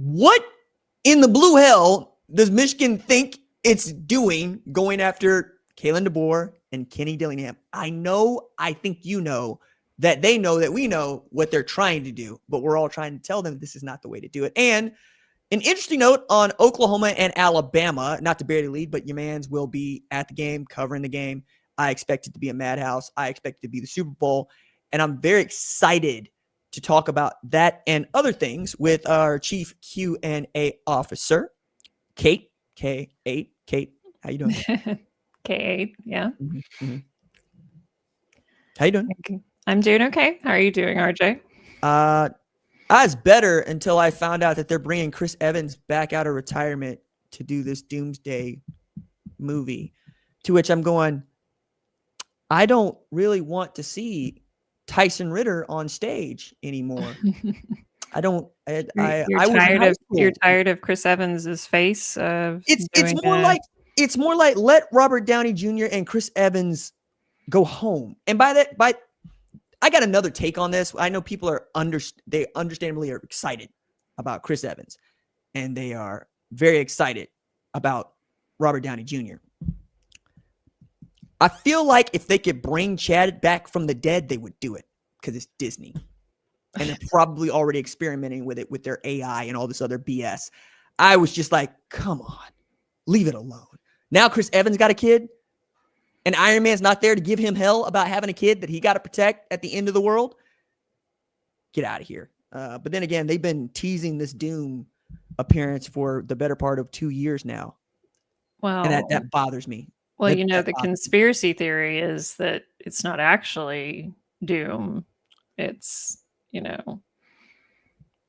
What in the blue hell does Michigan think it's doing going after Kalen DeBoer and Kenny Dilligham? I think you know that they know that we know what they're trying to do, but we're all trying to tell them this is not the way to do it. And an interesting note on Oklahoma and Alabama, not to bury the lead, but your mans will be at the game, covering the game. I expect it to be a madhouse. I expect it to be the Super Bowl. And I'm very excited to talk about that and other things with our chief Q&A officer, Kate, K8. Kate, how you doing? K8, yeah. Mm-hmm. How you doing? I'm doing okay. How are you doing, RJ? I was better until I found out that they're bringing Chris Evans back out of retirement to do this Doomsday movie, to which I'm going, I don't really want to see Tyson Ritter on stage anymore. I don't. You're tired of Chris Evans's face. It's more like let Robert Downey Jr. and Chris Evans go home. And by that, I got another take on this. I know people they understandably are excited about Chris Evans, and they are very excited about Robert Downey Jr. I feel like if they could bring Chad back from the dead, they would do it because it's Disney. And they're probably already experimenting with it with their AI and all this other BS. I was just like, come on, leave it alone. Now Chris Evans got a kid, and Iron Man's not there to give him hell about having a kid that he got to protect at the end of the world. Get out of here. But then again, they've been teasing this Doom appearance for the better part of 2 years now. Well, and that bothers me. Well, the conspiracy theory is that it's not actually Doom. It's,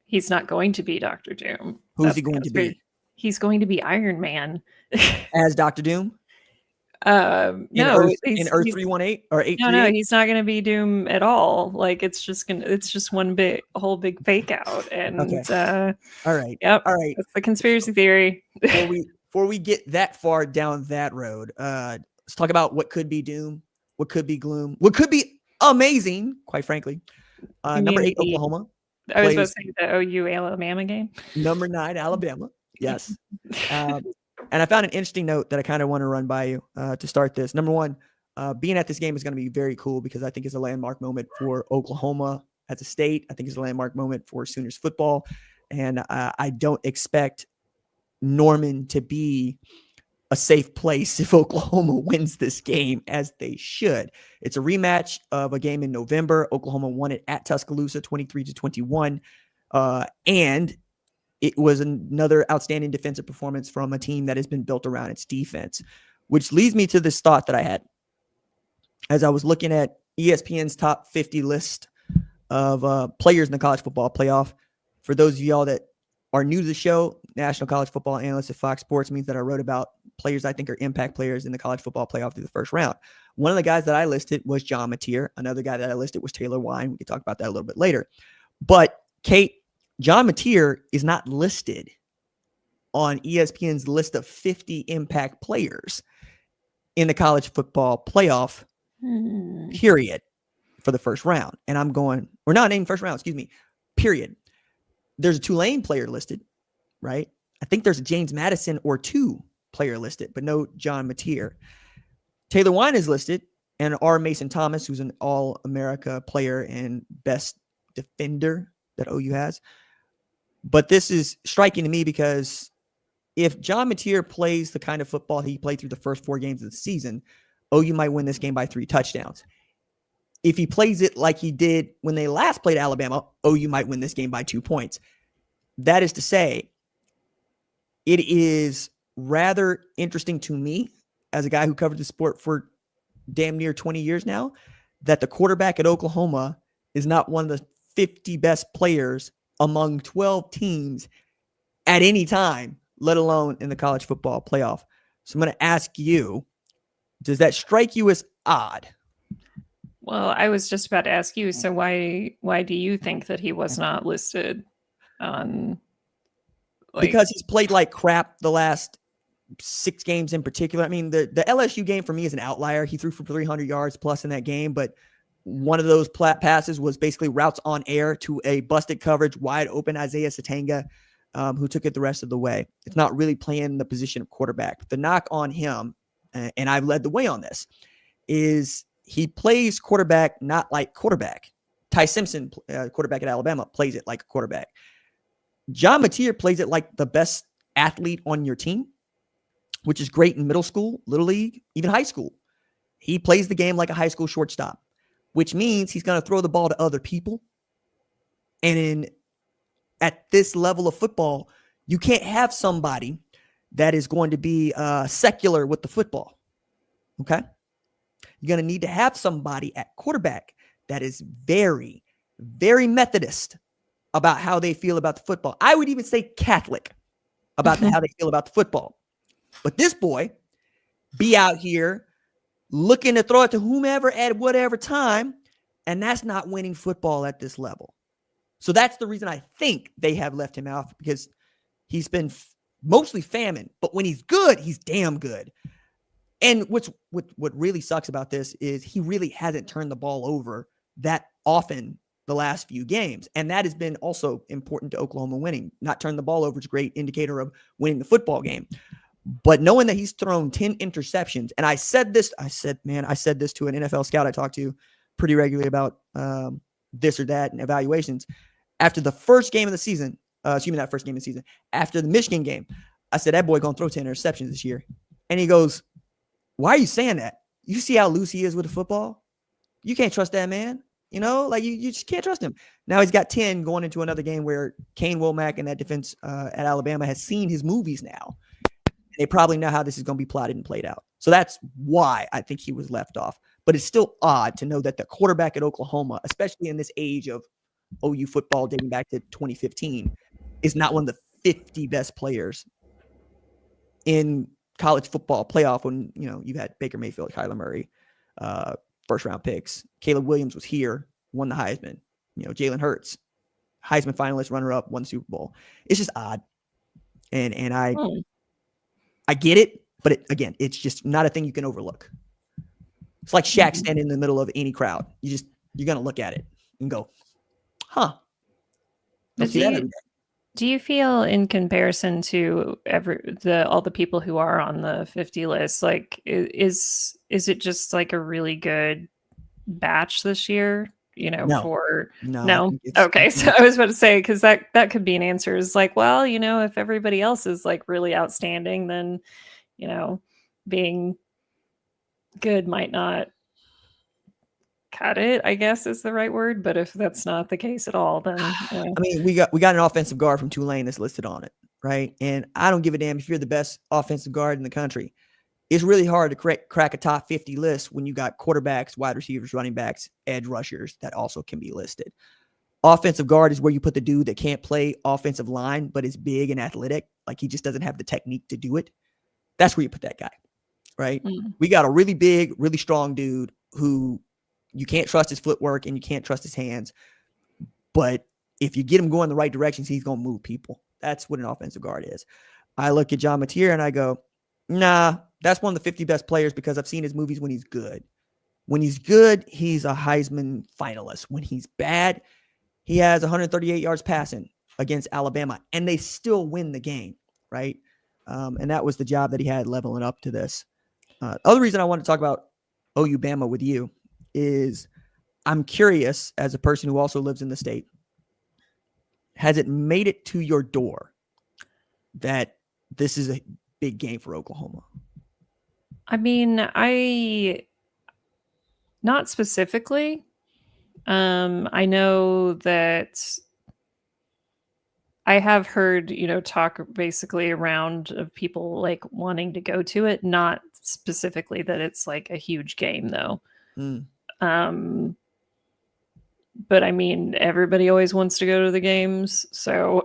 he's not going to be Dr. Doom. Who's he going to be? He's going to be Iron Man. As Dr. Doom? No, in Earth 318 or 838? No, he's not going to be Doom at all. Like it's just one whole big fake out. And okay. All right. Yep. All right. That's the conspiracy theory. Before we get that far down that road, let's talk about what could be Doom, what could be gloom, what could be amazing, quite frankly. Number 8, Oklahoma. I was about to say the OU Alabama game. Number 9, Alabama. Yes. And I found an interesting note that I kind of want to run by you to start this. Number 1, being at this game is going to be very cool because I think it's a landmark moment for Oklahoma as a state. I think it's a landmark moment for Sooners football. And I don't expect Norman to be a safe place if Oklahoma wins this game, as they should. It's a rematch of a game in November. Oklahoma won it at Tuscaloosa 23-21. And it was another outstanding defensive performance from a team that has been built around its defense, which leads me to this thought that I had as I was looking at ESPN's top 50 list of players in the college football playoff. For those of y'all that are new to the show, National College Football Analyst at Fox Sports means that I wrote about players I think are impact players in the college football playoff through the first round. One of the guys that I listed was John Mateer. Another guy that I listed was Taylor Wine. We can talk about that a little bit later. But Kate, John Mateer is not listed on ESPN's list of 50 impact players in the college football playoff, period, for the first round. And I'm going, or not in first round, excuse me, period. There's a Tulane player listed, right? I think there's a James Madison or 2 player listed, but no John Mateer. Taylor Wine is listed, and R. Mason Thomas, who's an All-America player and best defender that OU has. But this is striking to me because if John Mateer plays the kind of football he played through the first 4 games of the season, OU might win this game by 3 touchdowns. If he plays it like he did when they last played Alabama, OU might win this game by 2 points. That is to say, it is rather interesting to me as a guy who covered the sport for damn near 20 years now, that the quarterback at Oklahoma is not one of the 50 best players among 12 teams at any time, let alone in the college football playoff. So I'm going to ask you, does that strike you as odd? Well, I was just about to ask you, so why do you think that he was not listed on? Because he's played like crap the last 6 games in particular. I mean, the LSU game for me is an outlier. He threw for 300 yards plus in that game, but one of those passes was basically routes on air to a busted coverage, wide open Isaiah Satanga. who took it the rest of the way. It's not really playing the position of quarterback. The knock on him, and I've led the way on this, is he plays quarterback not like quarterback. Ty Simpson, quarterback at Alabama, plays it like a quarterback. John Mateer plays it like the best athlete on your team, which is great in middle school, little league, even high school. He plays the game like a high school shortstop, which means he's going to throw the ball to other people. And at this level of football, you can't have somebody that is going to be secular with the football. Okay? You're going to need to have somebody at quarterback that is very, very Methodist about how they feel about the football. I would even say Catholic about how they feel about the football. But this boy be out here looking to throw it to whomever at whatever time, and that's not winning football at this level. So that's the reason I think they have left him out, because he's been mostly famine, but when he's good, he's damn good. And what really sucks about this is he really hasn't turned the ball over that often the last few games. And that has been also important to Oklahoma winning. Not turn the ball over is a great indicator of winning the football game. But knowing that he's thrown 10 interceptions, and I said this to an NFL scout I talked to pretty regularly about this or that and evaluations. After the first game of the season, after the Michigan game, I said, that boy going to throw 10 interceptions this year. And he goes, why are you saying that? You see how loose he is with the football? You can't trust that man. You know, like you just can't trust him. Now he's got 10 going into another game where Kane Womack and that defense at Alabama has seen his movies now. They probably know how this is going to be plotted and played out. So that's why I think he was left off. But it's still odd to know that the quarterback at Oklahoma, especially in this age of OU football dating back to 2015, is not one of the 50 best players in college football playoff when, you know, you've had Baker Mayfield, Kyler Murray, first round picks. Caleb Williams was here, won the Heisman. You know, Jalen Hurts, Heisman finalist, runner up, won the Super Bowl. It's just odd. And I get it, but again, it's just not a thing you can overlook. It's like Shaq standing in the middle of any crowd. You're going to look at it and go, huh. Do you feel, in comparison to all the people who are on the 50 list, like is it just like a really good batch this year? You know, no. Okay, so I was about to say, because that could be an answer. Is like, well, you know, if everybody else is like really outstanding, then, you know, being good might not cut it, I guess is the right word. But if that's not the case at all, then I mean, we got an offensive guard from Tulane that's listed on it, right? And I don't give a damn if you're the best offensive guard in the country. It's really hard to crack a top 50 list when you got quarterbacks, wide receivers, running backs, edge rushers that also can be listed. Offensive guard is where you put the dude that can't play offensive line, but is big and athletic. Like he just doesn't have the technique to do it. That's where you put that guy, right? We got a really big, really strong dude who you can't trust his footwork and you can't trust his hands. But if you get him going the right directions, he's going to move people. That's what an offensive guard is. I look at John Mateer and I go, nah, that's one of the 50 best players because I've seen his movies when he's good. When he's good, he's a Heisman finalist. When he's bad, he has 138 yards passing against Alabama, and they still win the game, right? And that was the job that he had leveling up to this. Other reason I want to talk about OU Bama with you is I'm curious, as a person who also lives in the state, has it made it to your door that this is a big game for Oklahoma? I mean, not specifically. I know that I have heard, you know, talk basically around of people like wanting to go to it, not specifically that it's like a huge game though. But I mean, everybody always wants to go to the games, so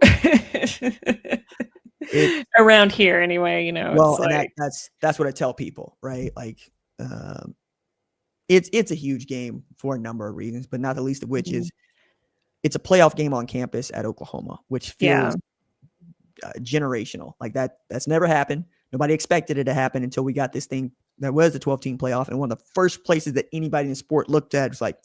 around here anyway, you know. Well, and like, that's what I tell people, right? Like, it's a huge game for a number of reasons, but not the least of which is it's a playoff game on campus at Oklahoma, which feels generational. Like that's never happened. Nobody expected it to happen until we got this thing that was the 12-team playoff, and one of the first places that anybody in sport looked at was like,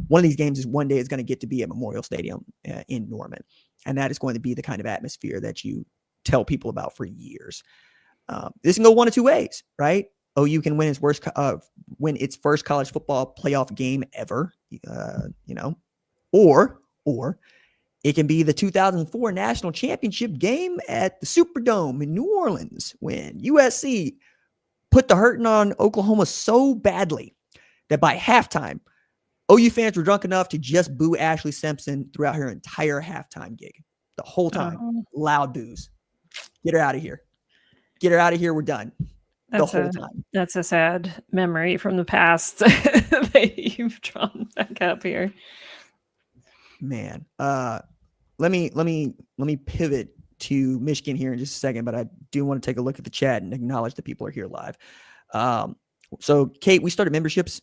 one of these games is one day is going to get to be at Memorial Stadium in Norman. And that is going to be the kind of atmosphere that you tell people about for years. This can go one of two ways, right? OU can win its first college football playoff game ever, or it can be the 2004 national championship game at the Superdome in New Orleans when USC put the hurting on Oklahoma so badly that by halftime, OU fans were drunk enough to just boo Ashley Simpson throughout her entire halftime gig. The whole time, loud boos. Get her out of here. Get her out of here. We're done. The whole time. That's a sad memory from the past that you've drawn back up here. Man, let me pivot to Michigan here in just a second, but I do want to take a look at the chat and acknowledge that people are here live. So Kate, we started memberships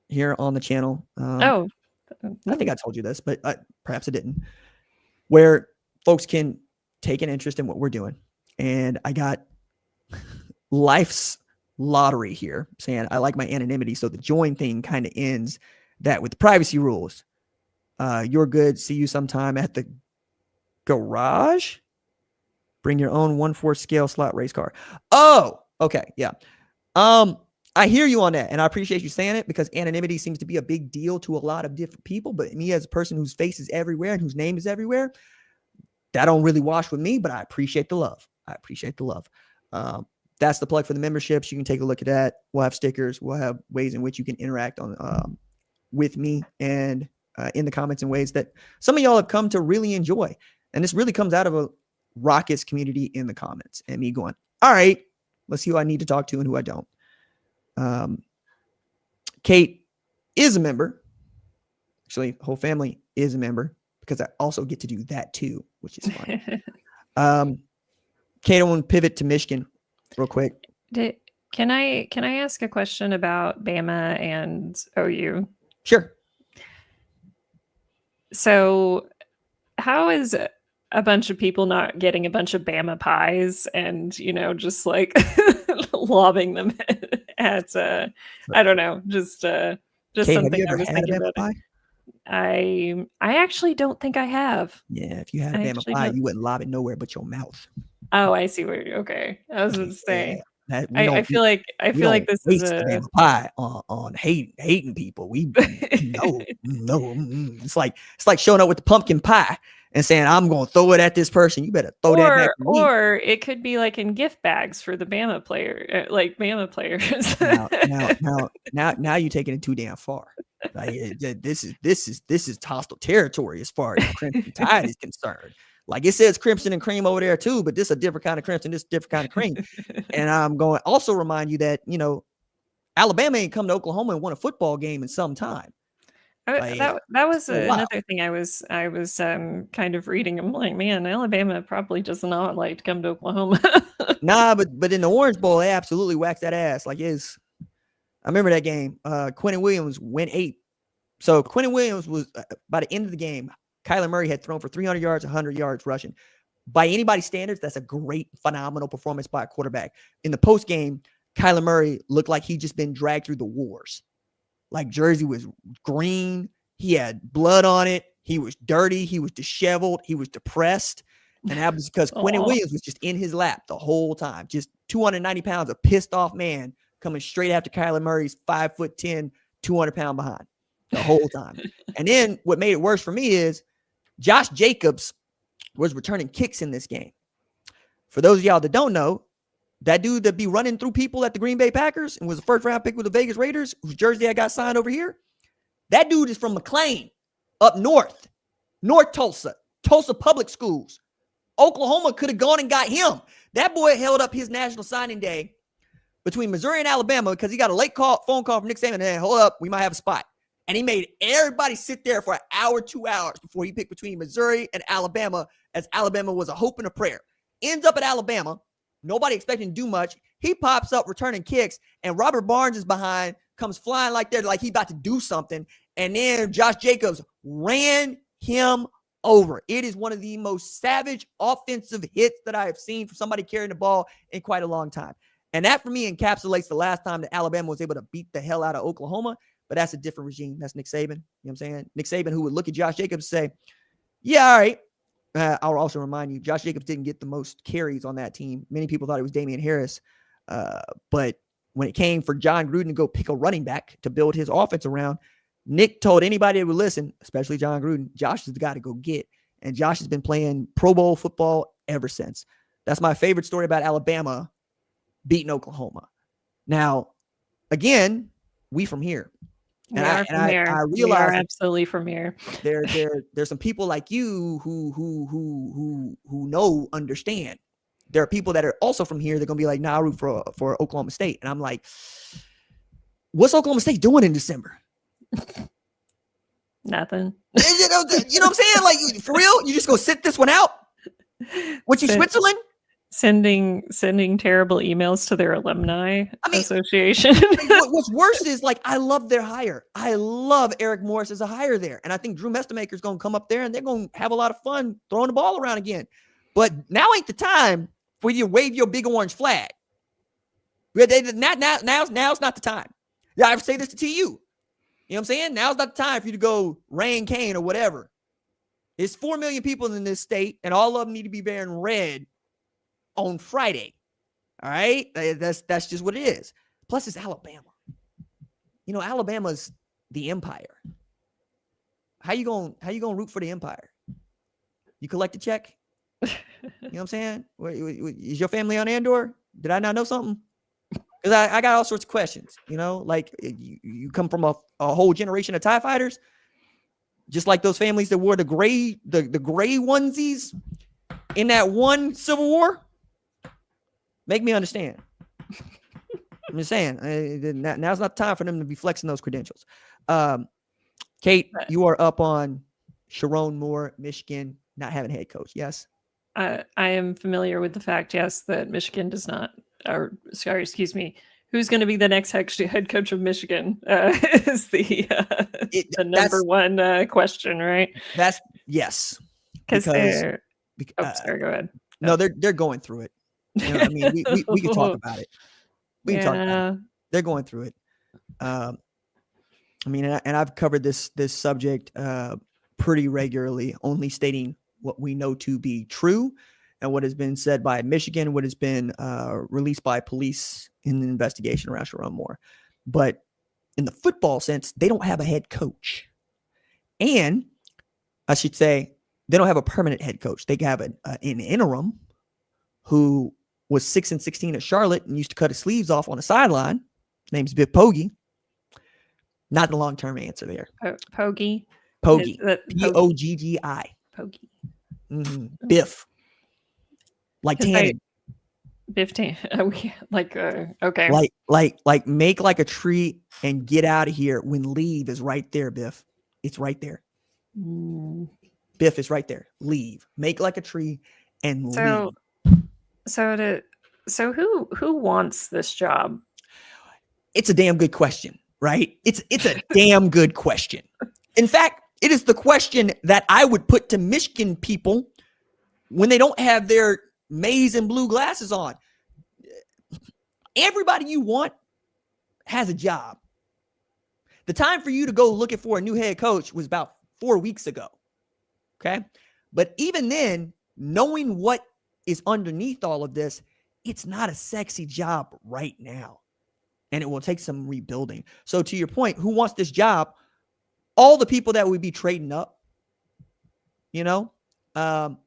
here on the channel. I think I told you this, but perhaps I didn't. Where folks can take an interest in what we're doing, and I got Life's Lottery here saying I like my anonymity, so the join thing kind of ends that with the privacy rules. You're good. See you sometime at the garage. Bring your own 1/4 scale slot race car. Oh, okay. Yeah. I hear you on that, and I appreciate you saying it because anonymity seems to be a big deal to a lot of different people. But me as a person whose face is everywhere and whose name is everywhere, that don't really wash with me, but I appreciate the love. That's the plug for the memberships. You can take a look at that. We'll have stickers. We'll have ways in which you can interact on with me and in the comments in ways that some of y'all have come to really enjoy. And this really comes out of a raucous community in the comments and me going, all right, let's see who I need to talk to and who I don't. Kate is a member. Actually, the whole family is a member because I also get to do that too, which is fun. Kate, I want to pivot to Michigan real quick. Can I ask a question about Bama and OU? Sure. So how is a bunch of people not getting a bunch of Bama pies and, just like lobbing them at, I don't know, just Kate, something I was had thinking a Bama about. pie? I actually don't think I have. Yeah, if you had a Bama pie, you wouldn't lob it nowhere but your mouth. Oh, I see where you're okay. I was going to say. Yeah, I feel like this is a Bama pie on hating people. No. It's like showing up with the pumpkin pie and saying, I'm going to throw it at this person. You better throw that back at me. Or it could be like in gift bags for the Bama player, like Bama players. now you're taking it too damn far. Like, this is hostile territory as far as Crimson Tide is concerned. Like it says crimson and cream over there too, but this is a different kind of crimson, this is a different kind of cream. And I'm going to also remind you that, Alabama ain't come to Oklahoma and won a football game in some time. That was another thing I was kind of reading. I'm like, man, Alabama probably does not like to come to Oklahoma. Nah, but in the Orange Bowl, they absolutely waxed that ass. Like I remember that game. Quentin Williams went 8. So Quentin Williams was by the end of the game, Kyler Murray had thrown for 300 yards, 100 yards rushing. By anybody's standards, that's a great, phenomenal performance by a quarterback. In the post game, Kyler Murray looked like he'd just been dragged through the wars. Like jersey was green. He had blood on it. He was dirty. He was disheveled. He was depressed. And that was because Quentin Williams was just in his lap the whole time. Just 290 pounds, a pissed off man coming straight after Kyler Murray's 5'10", 200-pound behind the whole time. And then what made it worse for me is Josh Jacobs was returning kicks in this game. For those of y'all that don't know, that dude that be running through people at the Green Bay Packers and was a first-round pick with the Vegas Raiders, whose jersey I got signed over here, that dude is from McLean, up north Tulsa Public Schools. Oklahoma could have gone and got him. That boy held up his national signing day between Missouri and Alabama because he got a late phone call from Nick Saban and hold up, we might have a spot. And he made everybody sit there for an hour, 2 hours before he picked between Missouri and Alabama, as Alabama was a hope and a prayer. Ends up at Alabama. Nobody expecting to do much. He pops up returning kicks, and Robert Barnes is behind, comes flying like that, like he's about to do something. And then Josh Jacobs ran him over. It is one of the most savage offensive hits that I have seen from somebody carrying the ball in quite a long time. And that, for me, encapsulates the last time that Alabama was able to beat the hell out of Oklahoma. but that's a different regime. That's Nick Saban. You know what I'm saying? Nick Saban, who would look at Josh Jacobs and say, yeah, all right. I'll also remind you, Josh Jacobs didn't get the most carries on that team. Many people thought it was Damian Harris. But when it came for John Gruden to go pick a running back to build his offense around, Nick told anybody that would listen, especially John Gruden, Josh is the guy to go get. And Josh has been playing Pro Bowl football ever since. That's my favorite story about Alabama beating Oklahoma. Now, again, we from here. I realize we are absolutely from here. There's some people like you who understand. There are people that are also from here. They're gonna be like, nah, I root for Oklahoma State, and I'm like, what's Oklahoma State doing in December? Nothing. You know what I'm saying? Like, for real, you just go sit this one out. What you Switzerland? Sending terrible emails to their alumni association. What's worse is, like, I love their hire. I love Eric Morris as a hire there. And I think Drew Mestamaker's going to come up there and they're going to have a lot of fun throwing the ball around again. But now ain't the time for you to wave your big orange flag. Now's not the time. Yeah, I say this to TU. You know what I'm saying? Now's not the time for you to go rain Kane or whatever. There's 4 million people in this state, and all of them need to be wearing red on Friday. All right? That's just what it is. Plus, it's Alabama. You know, Alabama's the empire. How you gonna root for the empire? You collect a check? You know what I'm saying? Is your family on Andor? Did I not know something? Because I got all sorts of questions. You know, like, you come from a whole generation of TIE fighters, just like those families that wore the gray onesies in that one Civil War. Make me understand. I'm just saying, now's not the time for them to be flexing those credentials. Kate, you are up on Sharon Moore, Michigan, not having a head coach. Yes. I am familiar with the fact, yes, that Michigan does not, who's going to be the next head coach of Michigan is the number one question, right? That's yes. Because sorry, go ahead. No, they're going through it. You know, I mean, we can talk about it. We can talk about it. They're going through it. I mean, and I've covered this subject pretty regularly, only stating what we know to be true and what has been said by Michigan, what has been released by police in the investigation around Sharon Moore. But in the football sense, they don't have a head coach. And I should say, they don't have a permanent head coach. They have an interim who was 6-16 at Charlotte and used to cut his sleeves off on the sideline. His name's Biff Poggi. Not the long-term answer there. Poggi. Poggi. Poggi. Poggi. Mm-hmm. Biff. Like Tannen. Biff Tannen. Okay. Like make like a tree and get out of here when leave is right there, Biff. It's right there. Biff is right there. Leave. Make like a tree and leave. So who wants this job? It's a damn good question, right? It's a damn good question. In fact, it is the question that I would put to Michigan people when they don't have their maize and blue glasses on. Everybody you want has a job. The time for you to go looking for a new head coach was about 4 weeks ago. Okay. But even then, knowing what is underneath all of this, it's not a sexy job right now. And it will take some rebuilding. So to your point, who wants this job? All the people that would be trading up, you know, I've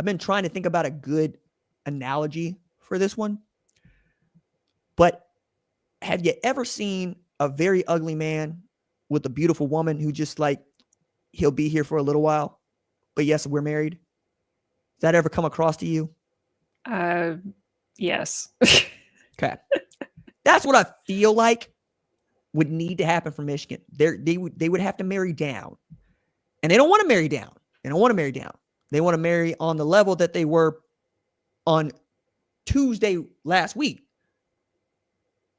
been trying to think about a good analogy for this one. But have you ever seen a very ugly man with a beautiful woman who just like, he'll be here for a little while, but yes, we're married? Does that ever come across to you? Yes. Okay. That's what I feel like would need to happen for Michigan. They would have to marry down. And they don't want to marry down. They don't want to marry down. They want to marry on the level that they were on Tuesday last week.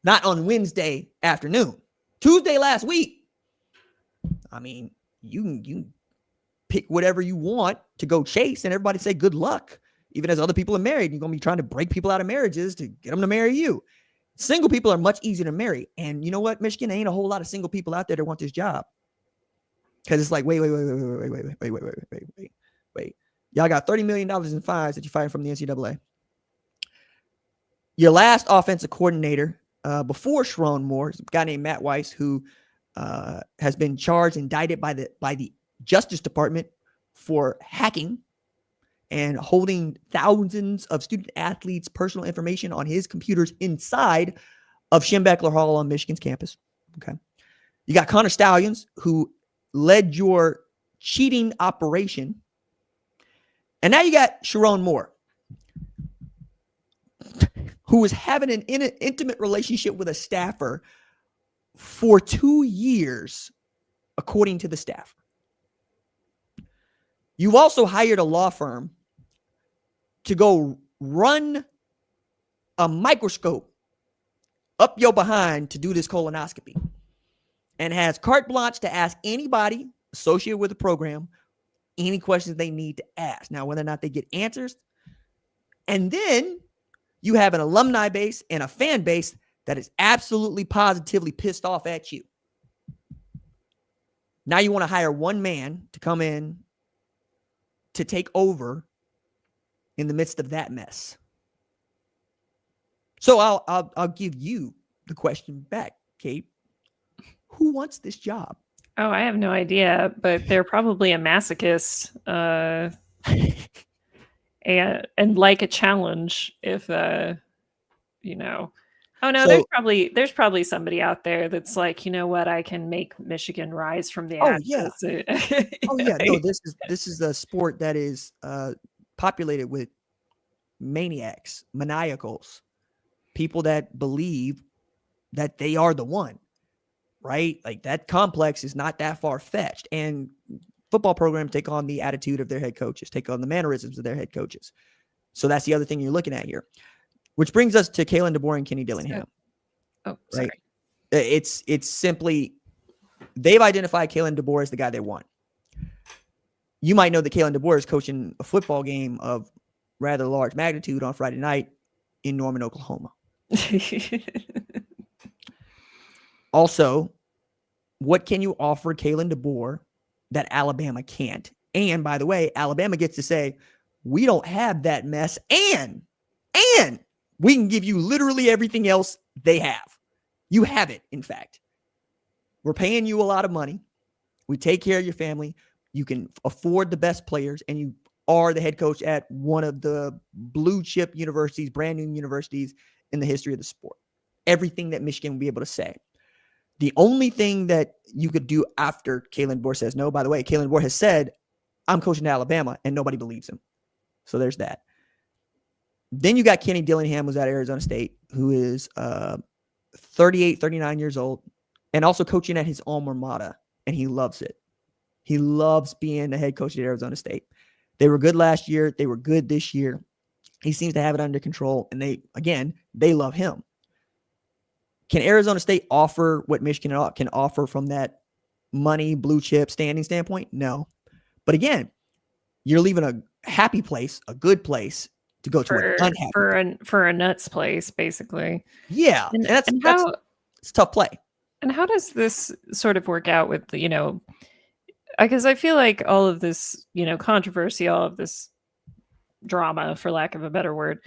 Not on Wednesday afternoon. Tuesday last week. I mean, you can pick whatever you want to go chase and everybody say good luck. Even as other people are married, you're going to be trying to break people out of marriages to get them to marry you. Single people are much easier to marry. And you know what, Michigan? There ain't a whole lot of single people out there that want this job. Because it's like, wait. Y'all got $30 million in fines that you're fighting from the NCAA. Your last offensive coordinator before Sharon Moore is a guy named Matt Weiss, who has been charged, indicted by the Justice Department for hacking and holding thousands of student athletes' personal information on his computers inside of Schembechler Hall on Michigan's campus. Okay. You got Connor Stallions, who led your cheating operation. And now you got Sharon Moore, who was having an intimate relationship with a staffer for 2 years, according to the staffer. You've also hired a law firm to go run a microscope up your behind to do this colonoscopy, and has carte blanche to ask anybody associated with the program any questions they need to ask. Now, whether or not they get answers. And then you have an alumni base and a fan base that is absolutely positively pissed off at you. Now you want to hire one man to come in to take over in the midst of that mess. So I'll give you the question back, Kate. Who wants this job? Oh, I have no idea, but they're probably a masochist and like a challenge if you know. Oh no, So, there's probably somebody out there that's like, you know what, I can make Michigan rise from the oh ashes. yeah. Oh yeah. No, this is a sport that is populated with maniacs, maniacals, people that believe that they are the one, right? Like that complex is not that far fetched. And football programs take on the attitude of their head coaches, take on the mannerisms of their head coaches. So that's the other thing you're looking at here, which brings us to Kalen DeBoer and Kenny Dilligham. Oh, sorry. Right? It's simply, they've identified Kalen DeBoer as the guy they want. You might know that Kalen DeBoer is coaching a football game of rather large magnitude on Friday night in Norman, Oklahoma. Also, what can you offer Kalen DeBoer that Alabama can't? And by the way, Alabama gets to say, we don't have that mess, and we can give you literally everything else they have. You have it, in fact. We're paying you a lot of money. We take care of your family. You can afford the best players, and you are the head coach at one of the blue chip universities, brand new universities in the history of the sport. Everything that Michigan will be able to say. The only thing that you could do after Kalen DeBoer says no, by the way, Kalen DeBoer has said, I'm coaching at Alabama, and nobody believes him. So there's that. Then you got Kenny Dilligham, who's at Arizona State, who is 38, 39 years old, and also coaching at his alma mater, and he loves it. He loves being the head coach at Arizona State. They were good last year. They were good this year. He seems to have it under control, and they love him. Can Arizona State offer what Michigan can offer from that money, blue chip, standing standpoint? No. But again, you're leaving a happy place, a good place, to go to an unhappy for a nuts place, basically. Yeah. And it's a tough play. And how does this sort of work out with, because I feel like all of this, controversy, all of this drama, for lack of a better word,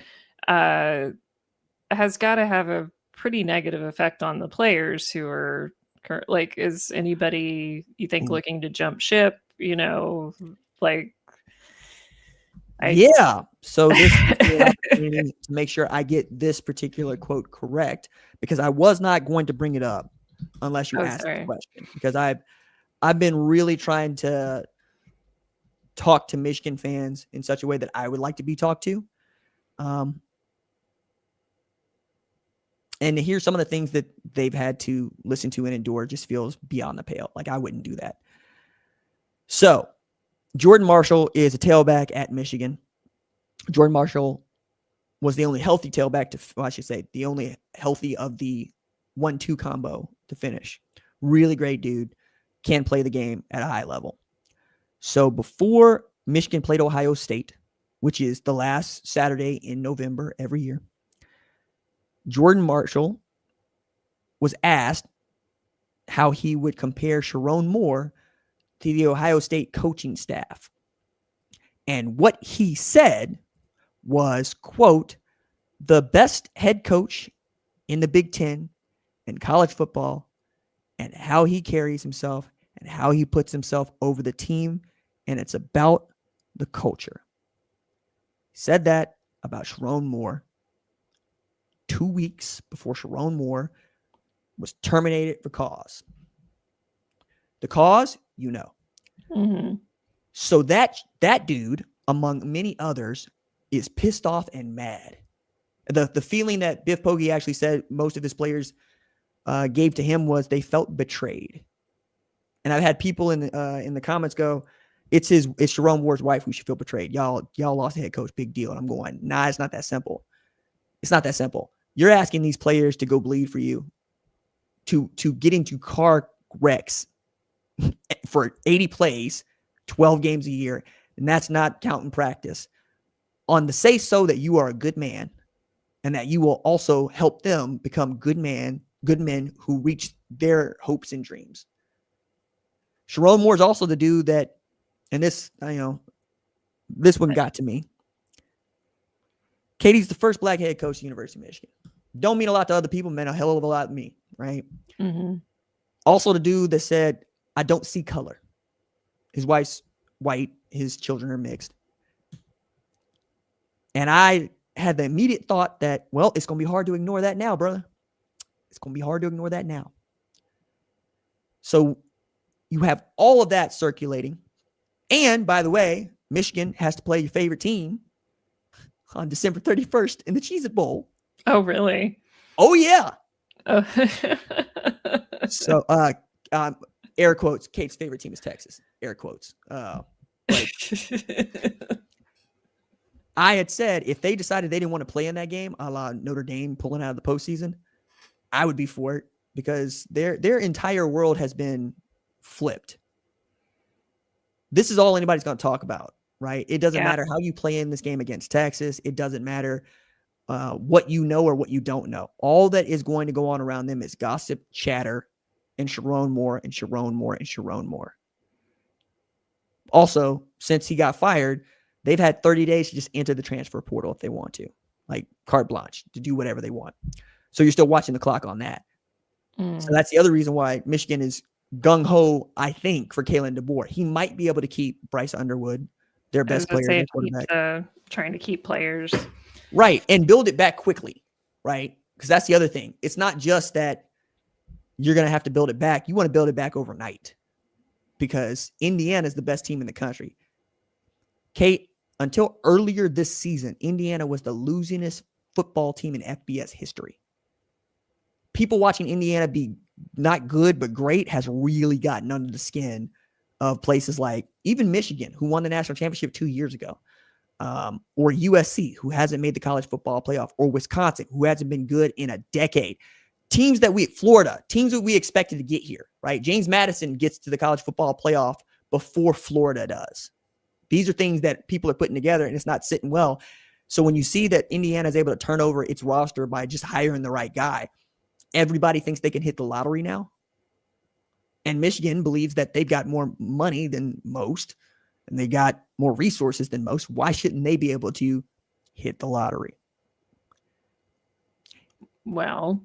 has got to have a pretty negative effect on the players who are like, is anybody you think looking to jump ship, Yeah. So this is to make sure I get this particular quote correct, because I was not going to bring it up unless you asked the question, because I've been really trying to talk to Michigan fans in such a way that I would like to be talked to. And to hear some of the things that they've had to listen to and endure just feels beyond the pale. Like I wouldn't do that. So Jordan Marshall is a tailback at Michigan. Jordan Marshall was the only healthy tailback the only healthy of the 1-2 combo to finish. Really great dude. Can play the game at a high level. So before Michigan played Ohio State, which is the last Saturday in November every year, Jordan Marshall was asked how he would compare Sharon Moore to the Ohio State coaching staff. And what he said was, quote, the best head coach in the Big Ten in college football, and how he carries himself and how he puts himself over the team. And it's about the culture. He said that about Sharon Moore 2 weeks before Sharon Moore was terminated for cause. The cause, you know. Mm-hmm. So that dude, among many others, is pissed off and mad. The feeling that Biff Poggi actually said most of his players gave to him was they felt betrayed. And I've had people in the comments go, it's Sharon Moore's wife who should feel betrayed. Y'all lost a head coach, big deal. And I'm going, nah, it's not that simple. It's not that simple. You're asking these players to go bleed for you, to get into car wrecks for 80 plays, 12 games a year, and that's not counting practice. On the say so that you are a good man and that you will also help them become good men who reach their hopes and dreams. Sharon Moore is also the dude that, and this one got to me. Katie's the first black head coach at the University of Michigan. Don't mean a lot to other people, meant a hell of a lot to me, right? Mm-hmm. Also the dude that said, I don't see color. His wife's white, his children are mixed. And I had the immediate thought that, well, it's going to be hard to ignore that now, brother. It's going to be hard to ignore that now. So you have all of that circulating. And by the way, Michigan has to play your favorite team on December 31st in the Cheez-It Bowl. Oh, really? Oh, yeah. Oh. So, air quotes, Kate's favorite team is Texas. Air quotes. I had said if they decided they didn't want to play in that game, a la Notre Dame pulling out of the postseason, I would be for it because their entire world has been flipped. This is all anybody's going to talk about, right? It doesn't matter how you play in this game against Texas. It doesn't matter what you know or what you don't know. All that is going to go on around them is gossip, chatter, and Sharon Moore and Sharon Moore and Sharon Moore. Also, since he got fired, they've had 30 days to just enter the transfer portal if they want to, like carte blanche to do whatever they want. So you're still watching the clock on that. So that's the other reason why Michigan is gung-ho, I think, for Kalen DeBoer. He might be able to keep Bryce Underwood, their best player. Trying to keep players. Right, and build it back quickly, right? Because that's the other thing. It's not just that you're going to have to build it back. You want to build it back overnight because Indiana is the best team in the country. Kate, until earlier this season, Indiana was the losingest football team in FBS history. People watching Indiana be not good but great has really gotten under the skin of places like even Michigan, who won the national championship 2 years ago, or USC, who hasn't made the college football playoff, or Wisconsin, who hasn't been good in a decade. Teams that Florida, teams that we expected to get here, right? James Madison gets to the college football playoff before Florida does. These are things that people are putting together, and it's not sitting well. So when you see that Indiana is able to turn over its roster by just hiring the right guy, everybody thinks they can hit the lottery now. And Michigan believes that they've got more money than most, and they got more resources than most. Why shouldn't they be able to hit the lottery? Well,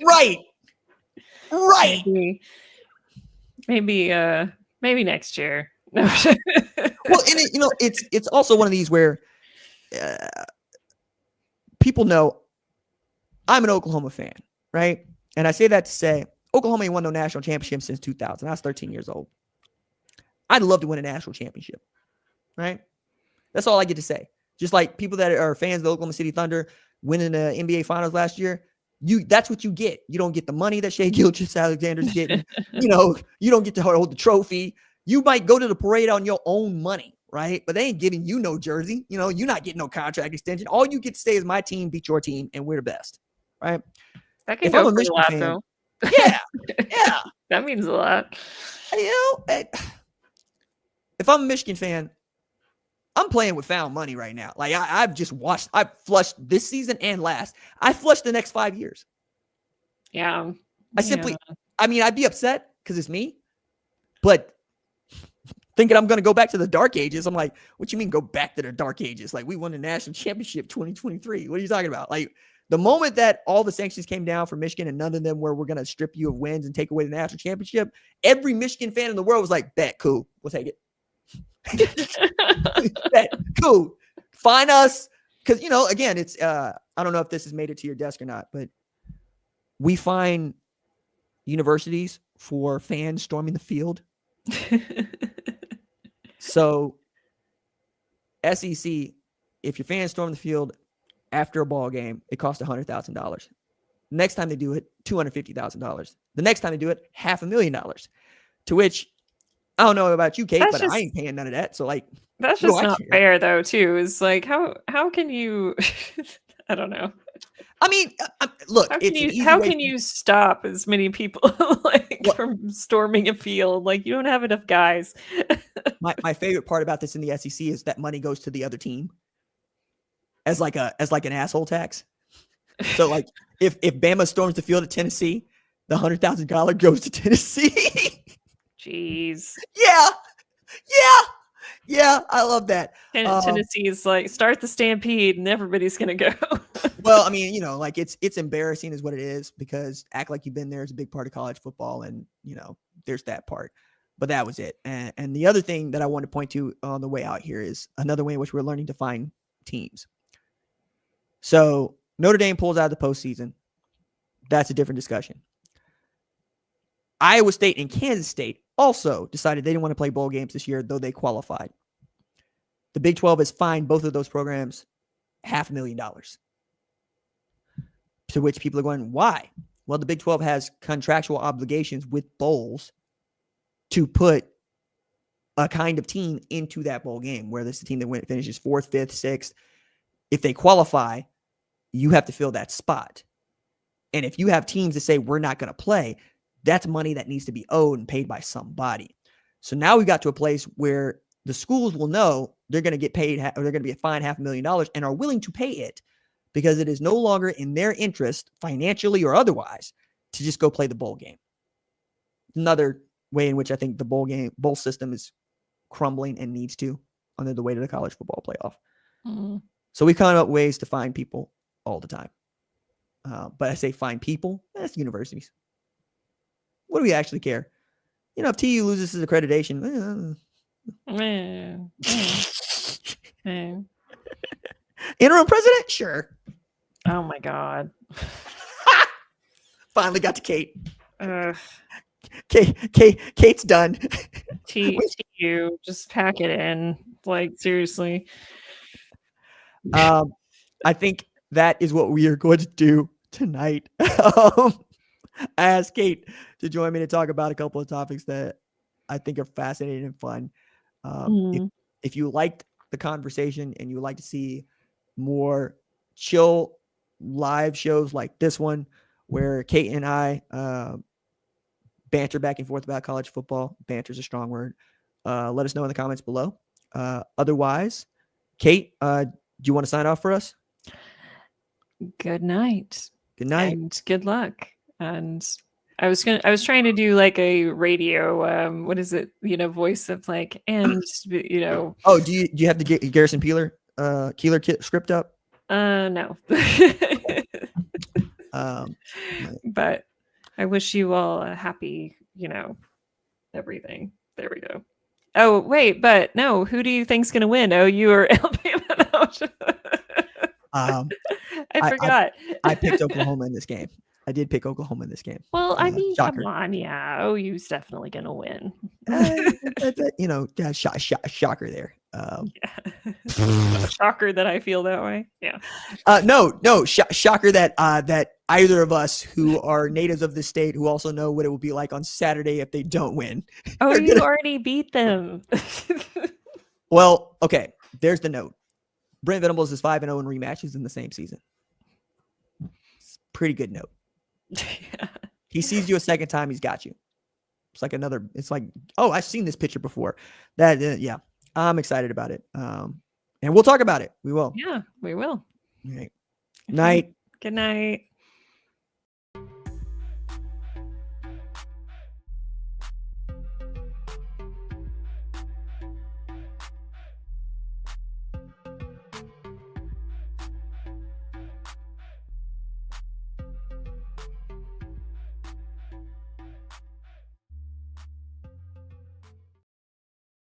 right. Maybe next year. Well, and it's also one of these where people know I'm an Oklahoma fan, right? And I say that to say Oklahoma ain't won no national championship since 2000. I was 13 years old. I'd love to win a national championship, right? That's all I get to say. Just like people that are fans of the Oklahoma City Thunder winning the NBA Finals last year, that's what you get. You don't get the money that Shai Gilgeous-Alexander's getting. You don't get to hold the trophy. You might go to the parade on your own money, right? But they ain't giving you no jersey. You're not getting no contract extension. All you get to say is my team beat your team, and we're the best, right? That can go for a lot, though. Yeah. That means a lot. If I'm a Michigan fan, I'm playing with found money right now. Like I've flushed this season and last. I flushed the next 5 years. Yeah. I mean, I'd be upset because it's me, but thinking I'm going to go back to the dark ages. I'm like, what you mean go back to the dark ages? Like, we won the national championship 2023. What are you talking about? Like, the moment that all the sanctions came down for Michigan and none of them were going to strip you of wins and take away the national championship, every Michigan fan in the world was like, bet, cool, we'll take it. Bet, cool. Find us. Because, again, it's, I don't know if this has made it to your desk or not, but we find universities for fans storming the field. So SEC, if your fans storm the field after a ball game, it costs $100,000. Next time they do it, $250,000. The next time they do it, $500,000. To which, I don't know about you, Kate, I ain't paying none of that. So like, that's just not fair though, too. It's like, how can you, I don't know. I mean, look, how can you stop as many people from storming a field? Like, you don't have enough guys. My favorite part about this in the SEC is that money goes to the other team as like an asshole tax. So like, if Bama storms the field at Tennessee, the $100,000 goes to Tennessee. Jeez. Yeah, I love that. Tennessee is like, start the stampede and everybody's gonna go. Well, I mean, like it's embarrassing is what it is, because act like you've been there is a big part of college football, and there's that part. But that was it. And the other thing that I want to point to on the way out here is another way in which we're learning to find teams. So Notre Dame pulls out of the postseason. That's a different discussion. Iowa State and Kansas State also decided they didn't want to play bowl games this year, though they qualified. The Big 12 has fined both of those programs $500,000. To which people are going, why? Well, the Big 12 has contractual obligations with bowls to put a kind of team into that bowl game, where this is the team that finishes 4th, 5th, 6th. If they qualify, you have to fill that spot. And if you have teams that say we're not going to play, that's money that needs to be owed and paid by somebody. So now we got to a place where the schools will know they're going to get paid, or they're going to be fined $500,000, and are willing to pay it, because it is no longer in their interest, financially or otherwise, to just go play the bowl game. Another way in which I think the bowl system is crumbling and needs to, under the weight of the college football playoff. Mm-hmm. So we come up with ways to find people all the time. But I say find people, that's universities. What do we actually care? If TU loses his accreditation, interim president? Sure. Oh my God. Finally got to Kate. Kate's done. TU, just pack it in. Like, seriously. I think that is what we are going to do tonight. I asked Kate to join me to talk about a couple of topics that I think are fascinating and fun. If you liked the conversation and you would like to see more chill live shows like this one, where Kate and I banter back and forth about college football. Banter is a strong word. Let us know in the comments below. Otherwise, Kate, do you want to sign off for us? Good night. Good night. And good luck. And I was trying to do like a radio, what is it? Voice of like, and Oh, do you have the Garrison Keeler script up? No. But I wish you all a happy, everything. There we go. Oh, wait, but no, who do you think's going to win? OU or Alabama? I forgot. I picked Oklahoma in this game. I did pick Oklahoma in this game. Well, I mean, shocker. Come on, yeah, OU's definitely going to win. Shocker there. Shocker that I feel that way. Yeah. No, shocker that that either of us who are natives of the state, who also know what it will be like on Saturday if they don't win. Oh, you already beat them. Well, okay. There's the note. Brent Venables is 5-0 in rematches in the same season. It's a pretty good note. Yeah. He sees you a second time, he's got you. It's like, oh, I've seen this picture before. Yeah, I'm excited about it. And we'll talk about it. We will. Yeah, we will. All right. Night. Good night.